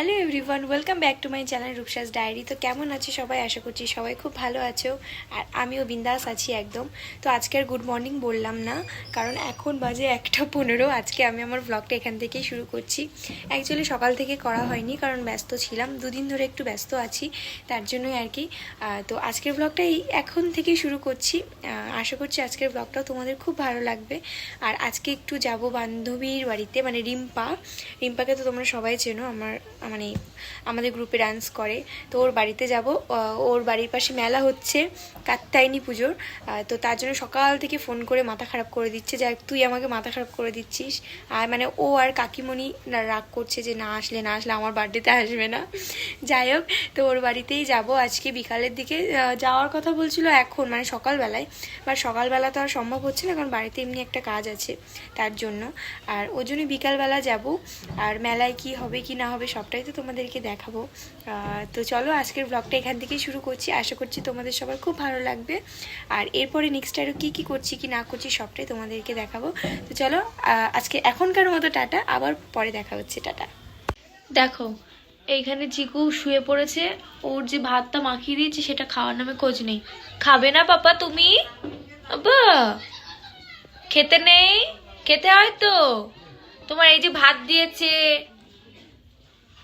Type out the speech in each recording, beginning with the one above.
Hello everyone, welcome back to my channel Rupsa's diary. তো কেমন আছে সবাই? আশা করছি সবাই খুব ভালো আছো, আর আমিও বিন্দাস আছি একদম। তো আজকে আর গুড মর্নিং বললাম না, কারণ এখন বাজে 1:15। আজকে আমি আমার ব্লগটা এখান থেকেই শুরু করছি। অ্যাকচুয়ালি সকাল থেকে করা হয়নি, কারণ ব্যস্ত ছিলাম, দুদিন ধরে একটু ব্যস্ত আছি, তার জন্যই আর কি। তো আজকের ব্লগটাই এখন থেকেই শুরু করছি। আশা করছি আজকের ব্লগটাও তোমাদের খুব ভালো লাগবে। আর আজকে একটু যাব বান্ধবীর বাড়িতে, মানে রিম্পাকে তো তোমরা সবাই চেনো, মানে আমাদের গ্রুপে ডান্স করে। তো ওর বাড়িতে যাব। ওর বাড়ির পাশে মেলা হচ্ছে, কাত্যায়নী পুজোর। তো তার জন্য সকাল থেকে ফোন করে মাথা খারাপ করে দিচ্ছে, যে তুই আমাকে মাথা খারাপ করে দিচ্ছিস। আর মানে ও আর কাকিমণি রাগ করছে যে না আসলে আমার বার্থডেতে আসবে না। যাই হোক, তো ওর বাড়িতেই যাব আজকে বিকালের দিকে। যাওয়ার কথা বলছিল এখন, মানে সকালবেলায়, বাট সকালবেলা তো আর সম্ভব হচ্ছে না, কারণ বাড়িতে এমনি একটা কাজ আছে তার জন্য। আর ওই জন্যই বিকালবেলা যাব। আর মেলায় কি হবে কি না হবে সবটাই তো তোমাদেরকে দেখাবো। তো চলো আজকের ব্লগটা এখান থেকেই শুরু করছি। আশা করছি তোমাদের সবার খুব ভালো লাগবে। আর এরপরে নেক্সট আরও কী করছি কি না করছি সবটাই তোমাদেরকে দেখাবো। তো চলো আজকে এখনকার মতো টাটা, আবার পরে দেখা হচ্ছে, টাটা। দেখো এইখানে চিকু শুয়ে পড়েছে, ওর যে ভাতটা মাখিয়ে দিয়েছি সেটা খাওয়ার নামে খোঁজ নেই। খাবে না পাপা তুমি? বাবা খেতে নেই, খেতে হয় তো। তোমার এই যে ভাত দিয়েছে,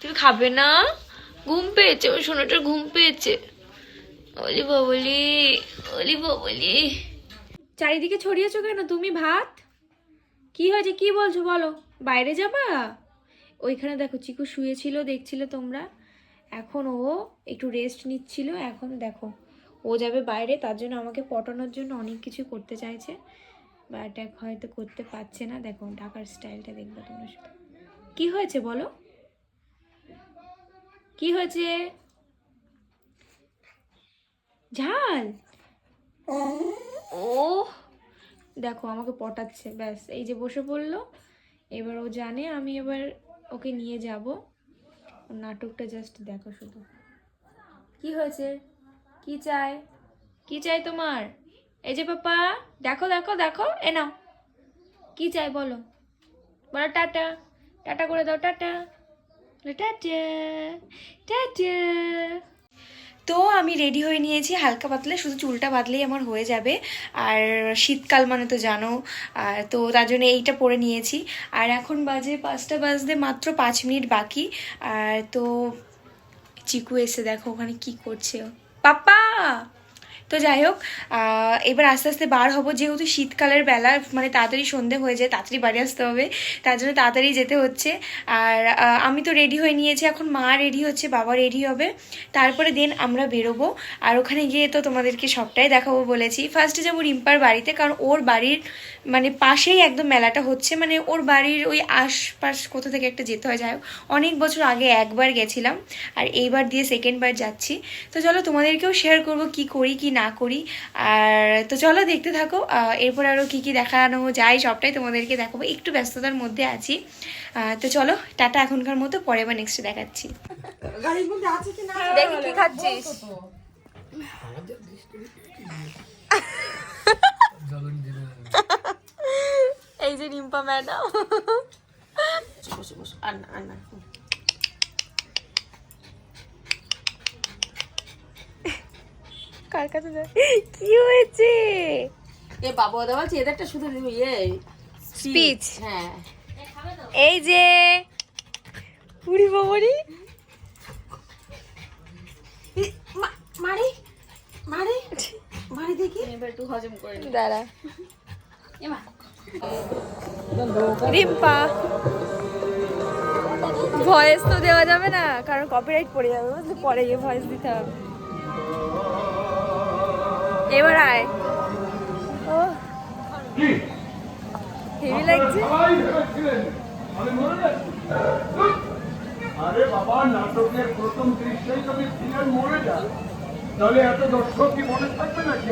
তুমি খাবে না? ঘুম পেয়েছে, ওই সোনাটার ঘুম পেয়েছে। ওলি বাবলি, ওলি বাবলি। চারিদিকে ছড়িয়েছো কেন তুমি ভাত? কি হয়েছে, কি বলছো বলো? বাইরে যাবা? ওইখানে দেখো চিকু শুয়েছিল, দেখছিলে তোমরা। এখন ও একটু রেস্ট নিচ্ছিল, এখন দেখো ও যাবে বাইরে, তার জন্য আমাকে পটানোর জন্য অনেক কিছু করতে চাইছে, বাট হয়তো করতে পারছে না। দেখো ঢাকার স্টাইলটা দেখবে তোমরা শুধু। কি হয়েছে বলো, কি হয়েছে? ঝাল? ও দেখো আমাকে পটাচ্ছে, ব্যাস এই যে বসে পড়লো। এবার ও জানে আমি এবার ওকে নিয়ে যাব। নাটকটা জাস্ট দেখো শুধু। কি হয়েছে, কি চাই, কি চাই তোমার? এই যে পাপা দেখো দেখো দেখো, এ নাও। কি চাই বলো, বলো টাটা, টাটা করে দাও, টাটা, টাটা, টাটা। তো আমি রেডি হয়ে নিয়েছি হালকা পাতলা, শুধু চুলটা বাঁধলেই আমার হয়ে যাবে। আর শীতকাল মানে তো জানো, তো তার জন্য এইটা পরে নিয়েছি। আর এখন বাজে 5টা বাজতে মাত্র 5 মিনিট বাকি। আর তো চিকু এসে দেখো ওখানে কি করছে, পাপা। তো যাই হোক, এবার আস্তে আস্তে বার হবো, যেহেতু শীতকালের বেলা, মানে তাড়াতাড়ি সন্ধে হয়ে যায়, তাড়াতাড়ি বাড়ি আসতে হবে, তার জন্য তাড়াতাড়ি যেতে হচ্ছে। আর আমি তো রেডি হয়ে নিয়েছি, এখন মা রেডি হচ্ছে, বাবা রেডি হবে, তারপরে দেন আমরা বেরোবো। আর ওখানে গিয়ে তো তোমাদেরকে সবটাই দেখাবো বলেছি। ফার্স্টে যাবো রিম্পার বাড়িতে, কারণ ওর বাড়ির মানে পাশেই একদম মেলাটা হচ্ছে, মানে ওর বাড়ির ওই আশপাশ কোথা থেকে একটা যেতে হয়। যাই হোক, অনেক বছর আগে একবার গেছিলাম, আর এইবার দিয়ে সেকেন্ডবার যাচ্ছি। তো চলো তোমাদেরকেও শেয়ার করবো কি করি কি না করি। আর তো চলো দেখতে থাকো, এরপর আরও কি কি দেখানো যায় সবটাই তোমাদেরকে দেখাবো। একটু ব্যস্ততার মধ্যে আছি। তো চলো টাটা এখনকার মতো, পরে আবার নেক্সট দেখাচ্ছি। দেখি কি খাচ্ছিস। এই যে রিম্পা ম্যাডাম। কার কাছে যায়? কি হয়েছে? এ বাবা দাদা বলছে এদেরটা শুধু ইয়ে স্পিচ। হ্যাঁ এই যে বুড়ি বাবুরি মারি মারি মারি দেখি এবার একটু হজম করে নি দাঁড়া। এমা রিম্পা ভয়েস তো দেওয়া যাবে না, কারণ কপিরাইট পড়ে যাবে, বুঝলি, পরে গিয়ে ভয়েস দিতে হবে। এবার আয়। ও হেভি লাগছে। আরে বাবা, নাটকের প্রথম দৃশ্যেই যদি ভিলেন মরে যায়, তাহলে এত দর্শক কি মনে থাকবে নাকি?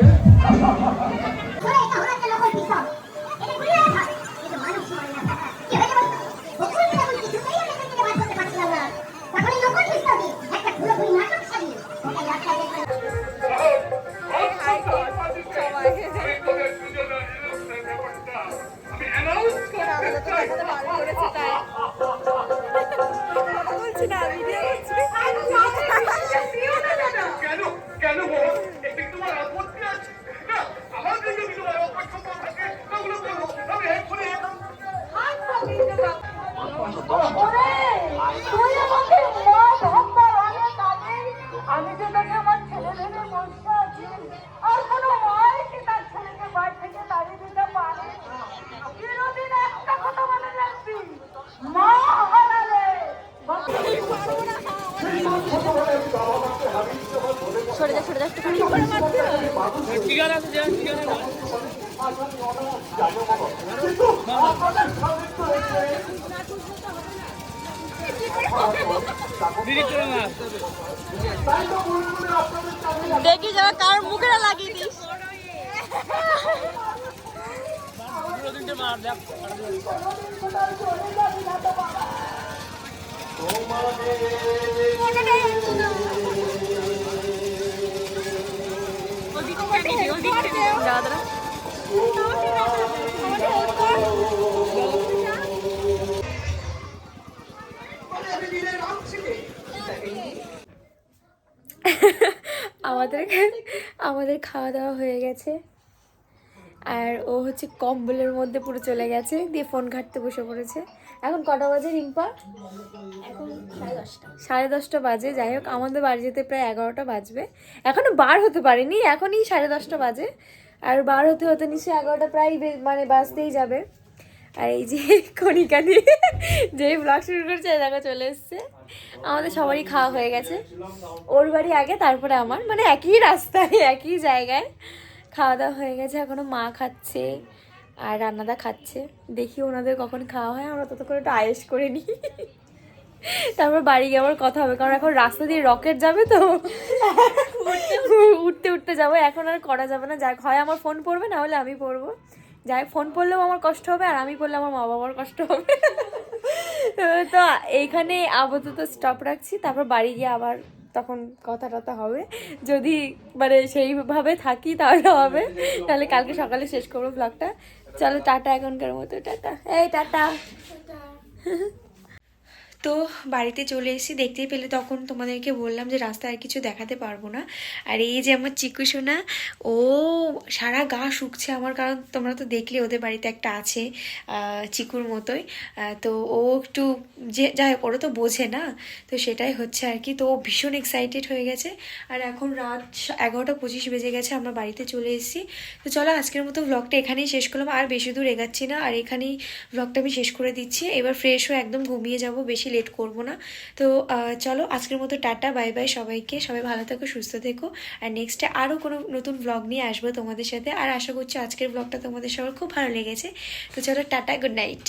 বলছি না ভিডিও দেখি যারা কার মুখে লাগিয়ে দিস। আমাদের খাওয়া দাওয়া হয়ে গেছে, আর ও হচ্ছে কম্বলের মধ্যে পুরো চলে গেছে, দিয়ে ফোন ঘাঁটতে বসে পড়েছে। এখন কটা বাজে রিম্পা? এখন 10:30। 10:30 বাজে। যাই হোক, আমাদের বাড়ি যেতে প্রায় 11টা বাজবে। এখনো বার হতে পারিনি, এখনই 10:30 বাজে, আর বার হতে হতে নিশ্চয়ই 11টা প্রায় মানে বাজতেই যাবে। আর এই যে কণিকা দিয়ে যেই ব্লগ শুরু করছে দেখা চলে এসছে। আমাদের সবারই খাওয়া হয়ে গেছে, ওর বাড়ি আগে তারপরে আমার, মানে একই রাস্তায় একই জায়গায় খাওয়া দাওয়া হয়ে গেছে। এখনো মা খাচ্ছে আর রান্নাদা খাচ্ছে, দেখি ওনাদের কখন খাওয়া হয়, আমরা ততক্ষণ একটু আয়েস করে নিই, তারপর বাড়ি গিয়ে আবার কথা হবে, কারণ এখন রাস্তা দিয়ে রকেট যাবে তো উঠতে উঠতে যাবো, এখন আর করা যাবে না। যাক, হয় আমার ফোন পড়বে, না হলে আমি পড়বো। যাই, ফোন পড়লেও আমার কষ্ট হবে, আর আমি পড়লে আমার মা বাবার কষ্ট হবে। তো এইখানে আপাতত স্টপ রাখছি, তারপর বাড়ি গিয়ে আবার তখন কথা টথা হবে, যদি মানে সেইভাবে থাকি তাহলে হবে, তাহলে কালকে সকালে শেষ করবো ব্লগটা। চলো টাটা, এখনকার মতো টাটা। এই টাটা। তো বাড়িতে চলে এসেছি, দেখতেই পেলে তখন তোমাদেরকে বললাম যে রাস্তায় আর কিছু দেখাতে পারবো না। আর এই যে আমার চিকু সোনা, ও সারা গা শুকছে আমার, কারণ তোমরা তো দেখলে ওদের বাড়িতে একটা আছে চিকুর মতোই, তো ও একটু যে যাই হোক, ওরা তো বোঝে না, তো সেটাই হচ্ছে আর কি। তো ও ভীষণ এক্সাইটেড হয়ে গেছে, আর এখন রাত 11:25 বেজে গেছে, আমরা বাড়িতে চলে এসেছি। তো চলো আজকের মতো ব্লগটা এখানেই শেষ করলাম, আর বেশি দূর এগাচ্ছি না, আর এখানেই ব্লগটা আমি শেষ করে দিচ্ছি। এবার ফ্রেশ হয়ে একদম ঘুমিয়ে যাব, বেশি লেট করব না। তো চলো আজকের মতো টাটা, বাই বাই সবাইকে, সবাই ভালো থেকো, সুস্থ থেকো, আর নেক্সটে আরও কোনো নতুন ব্লগ নিয়ে আসবো তোমাদের সাথে। আর আশা করছি আজকের ব্লগটা তোমাদের সবার খুব ভালো লেগেছে। তো চলো টাটা, গুড নাইট।